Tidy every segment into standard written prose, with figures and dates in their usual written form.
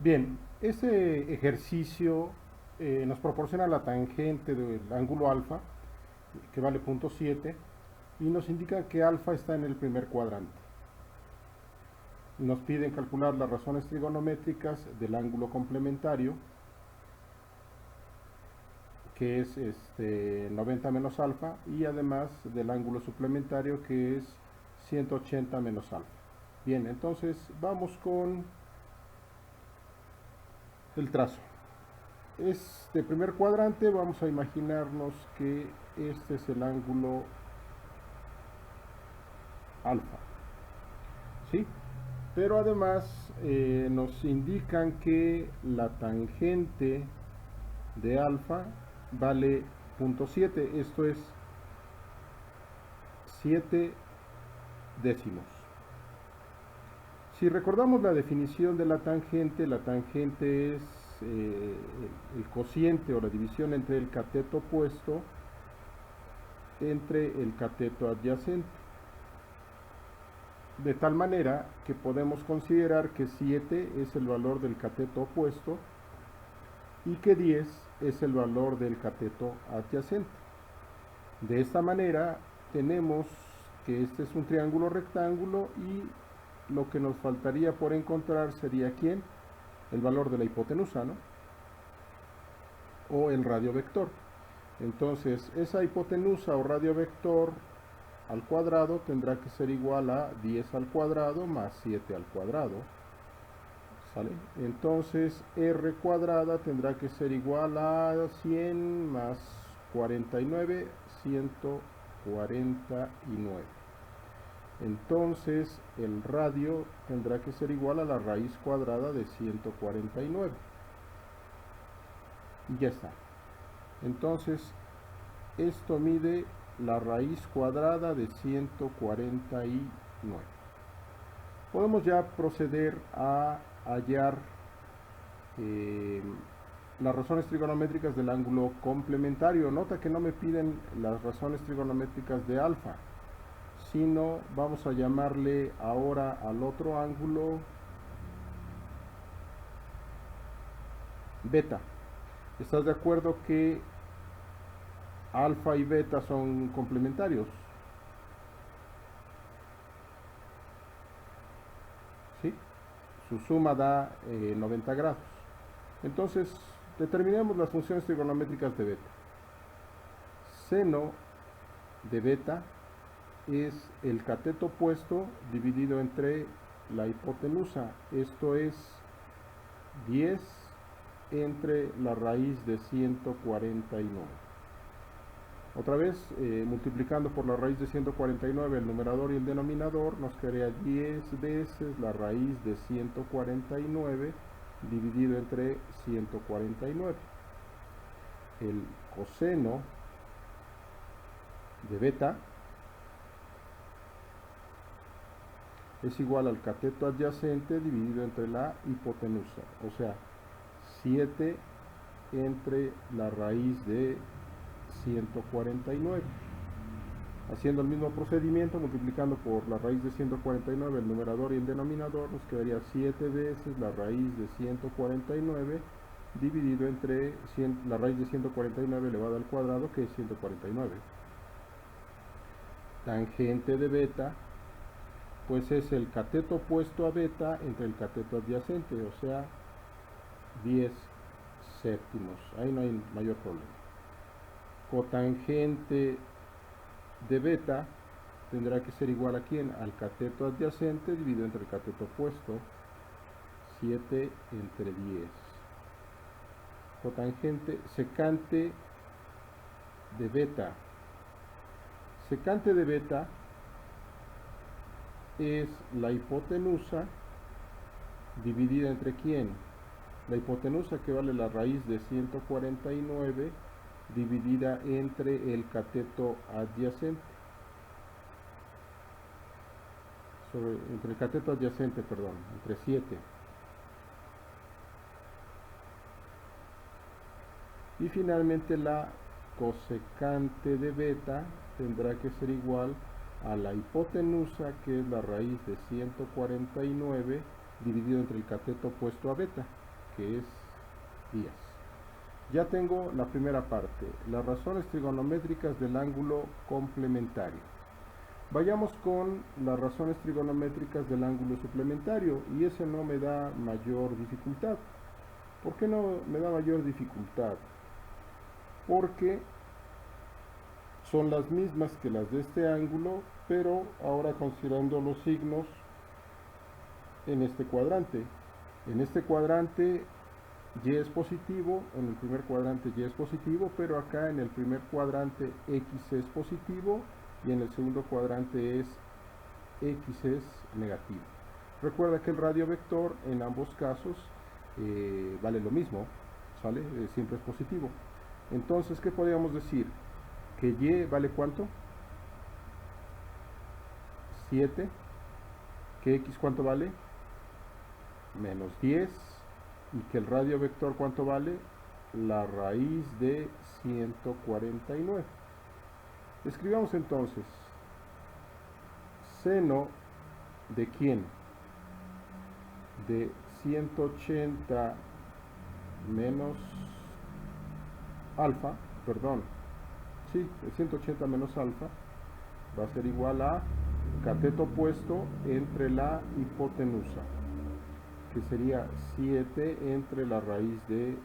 Bien, ese ejercicio nos proporciona la tangente del ángulo alfa, que vale 0.7, y nos indica que alfa está en el primer cuadrante. Nos piden calcular las razones trigonométricas del ángulo complementario, que es 90 menos alfa, y además del ángulo suplementario, que es 180 menos alfa. Bien, entonces vamos con el trazo. Este primer cuadrante, vamos a imaginarnos que este es el ángulo alfa, ¿sí? Pero además nos indican que la tangente de alfa vale 0.7, esto es 7 décimos. Si recordamos la definición de la tangente es el cociente o la división entre el cateto opuesto entre el cateto adyacente. De tal manera que podemos considerar que 7 es el valor del cateto opuesto y que 10 es el valor del cateto adyacente. De esta manera tenemos que este es un triángulo rectángulo y lo que nos faltaría por encontrar sería ¿quién? El valor de la hipotenusa, ¿no? O el radio vector. Entonces esa hipotenusa o radio vector al cuadrado tendrá que ser igual a 10 al cuadrado más 7 al cuadrado, ¿sale? Entonces r cuadrada tendrá que ser igual a 100 más 49, 149. Entonces el radio tendrá que ser igual a la raíz cuadrada de 149. Y ya está. Entonces esto mide la raíz cuadrada de 149. Podemos ya proceder a hallar las razones trigonométricas del ángulo complementario. Nota que no me piden las razones trigonométricas de alfa, sino vamos a llamarle ahora al otro ángulo beta. ¿Estás de acuerdo que alfa y beta son complementarios? ¿Sí? Su suma da 90 grados. Entonces, determinemos las funciones trigonométricas de beta. Seno de beta es el cateto opuesto dividido entre la hipotenusa. Esto es 10 entre la raíz de 149. Otra vez, multiplicando por la raíz de 149 el numerador y el denominador, nos quedaría 10 veces la raíz de 149 dividido entre 149. El coseno de beta es igual al cateto adyacente dividido entre la hipotenusa, o sea, 7 entre la raíz de 149. Haciendo el mismo procedimiento, multiplicando por la raíz de 149 el numerador y el denominador, nos quedaría 7 veces la raíz de 149 dividido entre la raíz de 149 elevado al cuadrado, que es 149. Tangente de beta, pues es el cateto opuesto a beta entre el cateto adyacente, o sea, 10 séptimos. Ahí no hay mayor problema. Cotangente de beta tendrá que ser igual a ¿quién? Al cateto adyacente dividido entre el cateto opuesto, 7 entre 10. Cotangente, secante de beta. Secante de beta es la hipotenusa dividida entre ¿quién? La hipotenusa, que vale la raíz de 149 dividida entre el cateto adyacente. Entre el cateto adyacente, perdón, entre 7. Y finalmente la cosecante de beta tendrá que ser igual a la hipotenusa, que es la raíz de 149 dividido entre el cateto opuesto a beta. que es 10. Ya tengo la primera parte, las razones trigonométricas del ángulo complementario. Vayamos con las razones trigonométricas del ángulo suplementario, y ese no me da mayor dificultad. ¿Por qué no me da mayor dificultad? Porque son las mismas que las de este ángulo, pero ahora considerando los signos en este cuadrante. En este cuadrante y es positivo, en el primer cuadrante y es positivo, pero acá en el primer cuadrante x es positivo y en el segundo cuadrante x es negativo. Recuerda que el radio vector en ambos casos vale lo mismo, ¿sale? Siempre es positivo. Entonces, ¿qué podríamos decir? Que y vale ¿cuánto? 7. ¿Que x cuánto vale? Menos 10. Y que el radio vector ¿cuánto vale? La raíz de 149. Escribamos entonces seno de ¿quién? De 180 menos alfa, perdón, sí, de 180 menos alfa va a ser igual a cateto opuesto entre la hipotenusa, que sería 7 entre la raíz de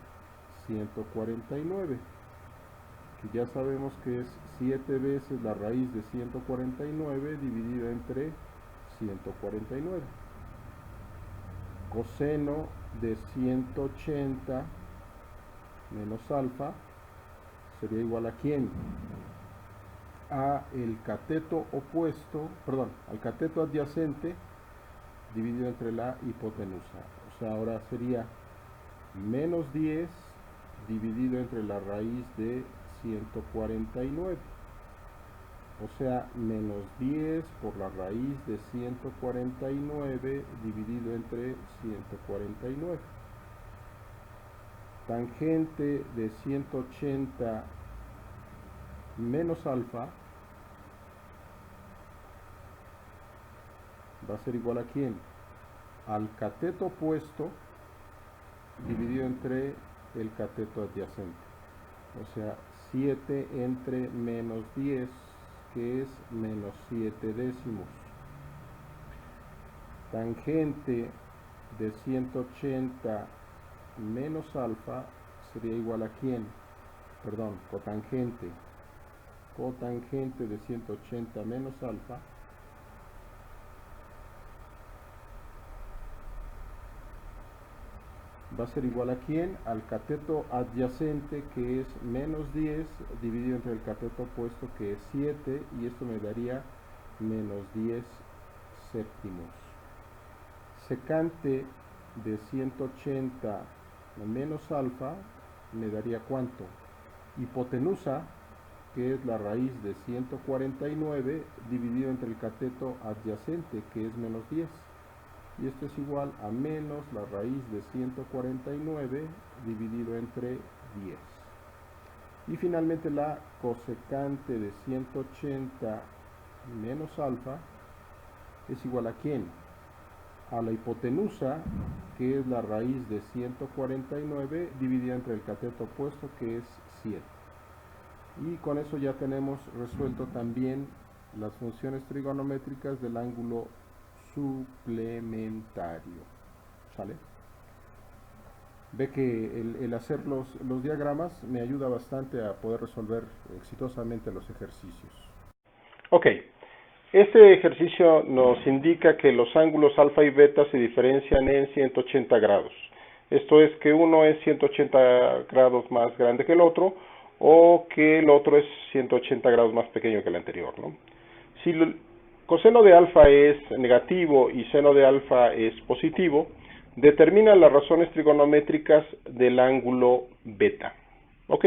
149, que ya sabemos que es 7 veces la raíz de 149 dividida entre 149. Coseno de 180 menos alfa sería igual a ¿quién? A el cateto opuesto, perdón, al cateto adyacente dividido entre la hipotenusa. O sea, ahora sería menos 10 dividido entre la raíz de 149. O sea, menos 10 por la raíz de 149 dividido entre 149. Tangente de 180 menos alfa va a ser igual a ¿quién? Al cateto opuesto dividido entre el cateto adyacente. O sea, 7 entre menos 10, que es menos 7 décimos. Tangente de 180 menos alfa sería igual a ¿quién? Perdón, cotangente. Cotangente de 180 menos alfa va a ser igual a ¿quién? Al cateto adyacente, que es menos 10 dividido entre el cateto opuesto, que es 7, y esto me daría menos 10 séptimos. Secante de 180 menos alfa me daría ¿cuánto? Hipotenusa, que es la raíz de 149 dividido entre el cateto adyacente, que es menos 10. Y esto es igual a menos la raíz de 149 dividido entre 10. Y finalmente la cosecante de 180 menos alfa es igual a ¿quién? A la hipotenusa, que es la raíz de 149 dividida entre el cateto opuesto, que es 7. Y con eso ya tenemos resuelto también las funciones trigonométricas del ángulo suplementario. ¿Sale? Ve que el hacer los diagramas me ayuda bastante a poder resolver exitosamente los ejercicios. Ok, este ejercicio nos indica que los ángulos alfa y beta se diferencian en 180 grados. Esto es que uno es 180 grados más grande que el otro, o que el otro es 180 grados más pequeño que el anterior, ¿no? Si el coseno de alfa es negativo y seno de alfa es positivo, determina las razones trigonométricas del ángulo beta. ¿Ok?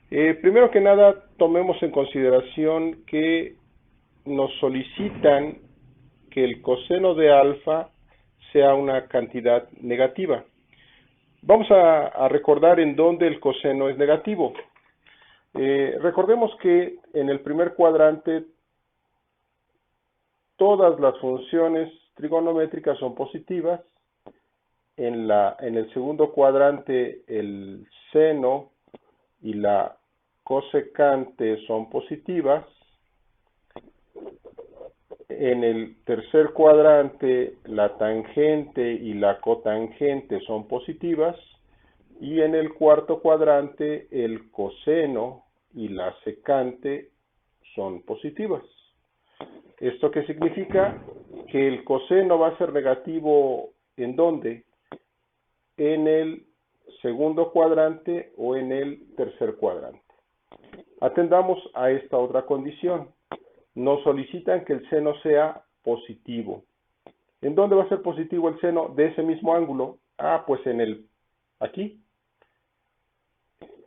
Primero que nada, tomemos en consideración que nos solicitan que el coseno de alfa sea una cantidad negativa. Vamos a recordar en dónde el coseno es negativo. Recordemos que en el primer cuadrante todas las funciones trigonométricas son positivas en el segundo cuadrante el seno y la cosecante son positivas. En el tercer cuadrante la tangente y la cotangente son positivas. Y en el cuarto cuadrante el coseno y la secante son positivas. ¿Esto qué significa? Que el coseno va a ser negativo ¿en dónde? En el segundo cuadrante o en el tercer cuadrante. Atendamos a esta otra condición. Nos solicitan que el seno sea positivo. ¿En dónde va a ser positivo el seno de ese mismo ángulo? Ah, pues aquí.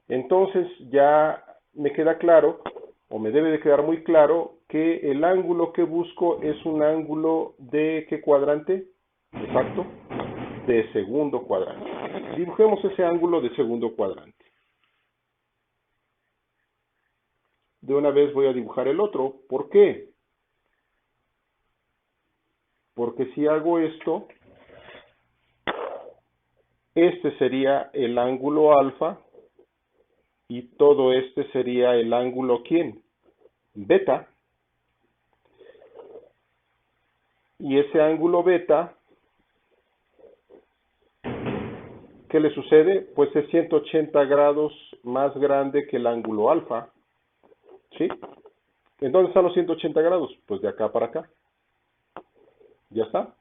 Entonces ya me queda claro, o me debe de quedar muy claro, que el ángulo que busco es un ángulo de ¿qué cuadrante? Exacto, de segundo cuadrante. Dibujemos ese ángulo de segundo cuadrante. De una vez voy a dibujar el otro. ¿Por qué? Porque si hago esto, este sería el ángulo alfa y todo este sería el ángulo ¿quién? Beta. Y ese ángulo beta, ¿qué le sucede? Pues es 180 grados más grande que el ángulo alfa. ¿Sí? ¿En dónde están los 180 grados? Pues de acá para acá. Ya está.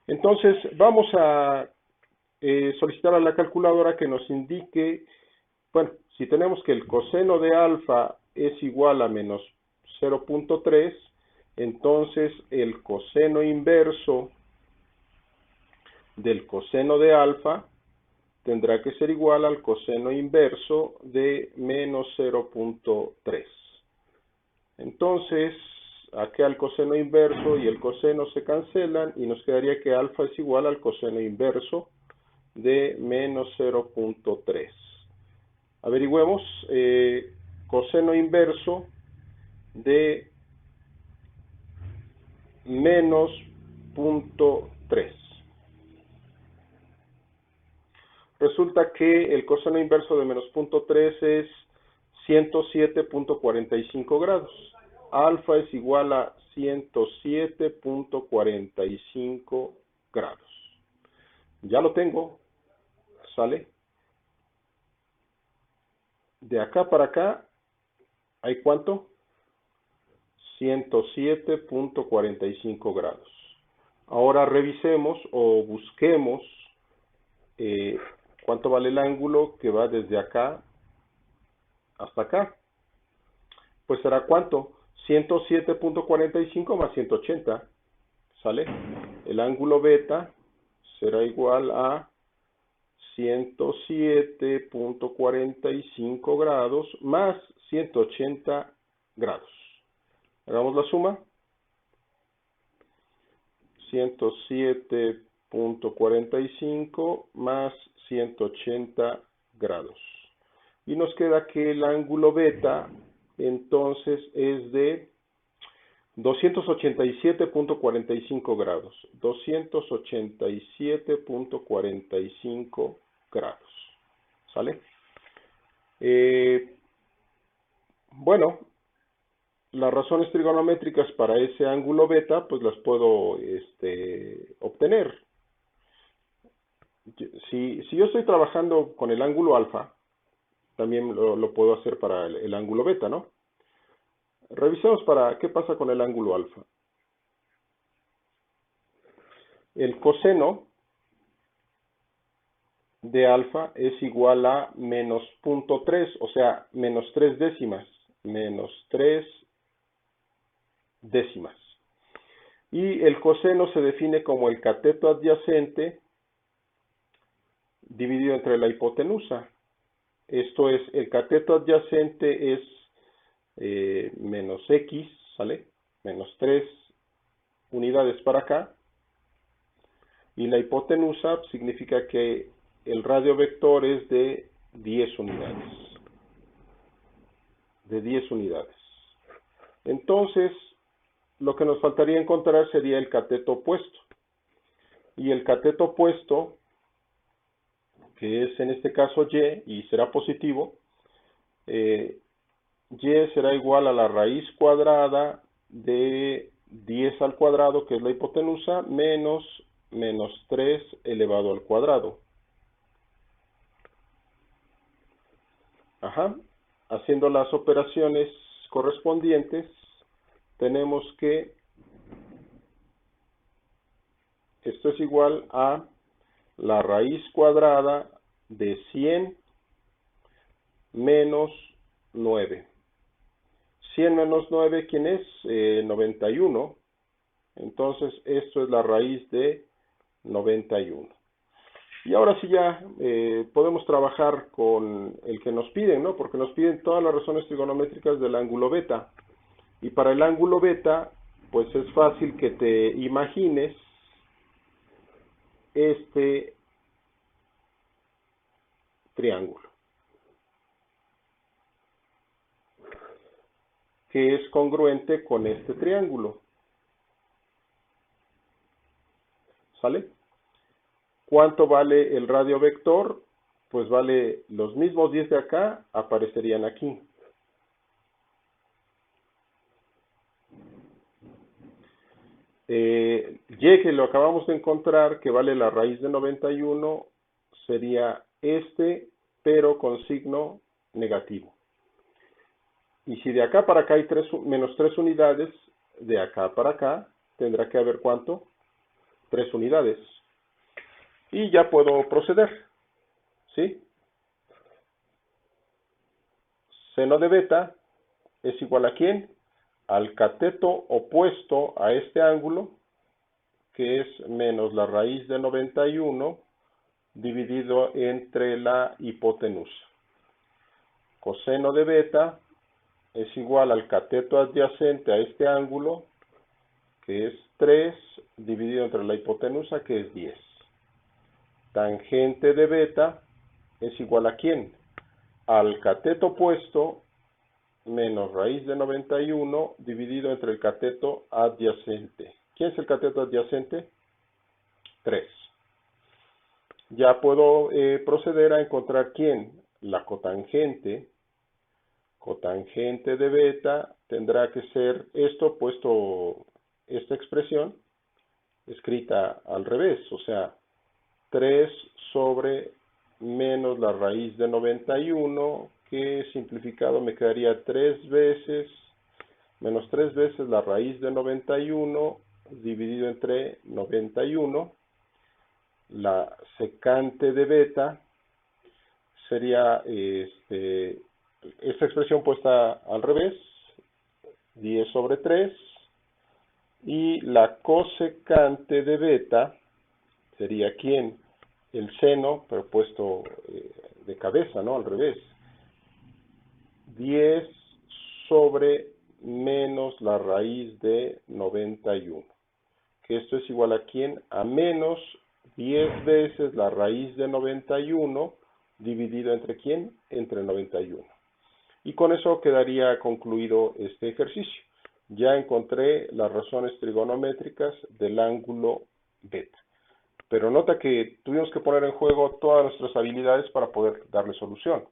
Entonces vamos a solicitar a la calculadora que nos indique, bueno, si tenemos que el coseno de alfa es igual a menos 0.3, entonces el coseno inverso del coseno de alfa tendrá que ser igual al coseno inverso de menos 0.3. Entonces, acá el coseno inverso y el coseno se cancelan y nos quedaría que alfa es igual al coseno inverso de menos 0.3. Averigüemos coseno inverso de menos 0.3. Resulta que el coseno inverso de menos 0.3 es 107.45 grados. Alfa es igual a 107.45 grados. Ya lo tengo. ¿Sale? De acá para acá, ¿hay cuánto? 107.45 grados. Ahora revisemos o busquemos cuánto vale el ángulo que va desde acá hasta acá. Pues será cuánto? 107.45 más 180. ¿Sale? El ángulo beta será igual a 107.45 grados más 180 grados. Hagamos la suma. 107.45 más 180 grados. Y nos queda que el ángulo beta entonces es de 287.45 grados. 287.45 grados. ¿Sale? Bueno, las razones trigonométricas para ese ángulo beta, pues las puedo obtener. Si yo estoy trabajando con el ángulo alfa, también lo puedo hacer para el ángulo beta, ¿no? Revisemos para qué pasa con el ángulo alfa. El coseno de alfa es igual a menos 0.3, o sea, menos 3 décimas. Menos 3 décimas. Y el coseno se define como el cateto adyacente dividido entre la hipotenusa. Esto es, el cateto adyacente es menos x, ¿sale? Menos 3 unidades para acá. Y la hipotenusa significa que el radio vector es de 10 unidades. De 10 unidades. Entonces, lo que nos faltaría encontrar sería el cateto opuesto. Y el cateto opuesto que es en este caso y será positivo, y será igual a la raíz cuadrada de 10 al cuadrado, que es la hipotenusa, menos 3 elevado al cuadrado. Haciendo las operaciones correspondientes, tenemos que esto es igual a la raíz cuadrada de 100 menos 9. 100 menos 9, ¿quién es? 91. Entonces, esto es la raíz de 91. Y ahora sí ya podemos trabajar con el que nos piden, ¿no? Porque nos piden todas las razones trigonométricas del ángulo beta. Y para el ángulo beta, pues es fácil que te imagines este triángulo, que es congruente con este triángulo. ¿Sale? ¿Cuánto vale el radio vector? Pues vale los mismos 10 de acá, aparecerían aquí. Y que lo acabamos de encontrar, que vale la raíz de 91, sería este, pero con signo negativo. Y si de acá para acá hay menos 3 unidades, de acá para acá tendrá que haber ¿cuánto? 3 unidades. Y ya puedo proceder. ¿Sí? Seno de beta es igual a ¿quién? Al cateto opuesto a este ángulo, que es menos la raíz de 91 dividido entre la hipotenusa. Coseno de beta es igual al cateto adyacente a este ángulo, que es 3, dividido entre la hipotenusa, que es 10. Tangente de beta es igual a ¿quién? Al cateto opuesto menos raíz de 91 dividido entre el cateto adyacente. ¿Quién es el cateto adyacente? 3. Ya puedo proceder a encontrar ¿quién? La cotangente. Cotangente de beta tendrá que ser esto puesto, esta expresión escrita al revés, o sea, 3 sobre menos la raíz de 91, que simplificado me quedaría 3 veces, menos 3 veces la raíz de 91 dividido entre 91. La secante de beta sería esta expresión puesta al revés, 10 sobre 3, y la cosecante de beta sería ¿quién? El seno, pero puesto de cabeza, ¿no? Al revés. 10 sobre menos la raíz de 91. Que esto es igual a ¿quién? A menos 10 veces la raíz de 91 dividido entre ¿quién? Entre 91. Y con eso quedaría concluido este ejercicio. Ya encontré las razones trigonométricas del ángulo beta. Pero nota que tuvimos que poner en juego todas nuestras habilidades para poder darle solución.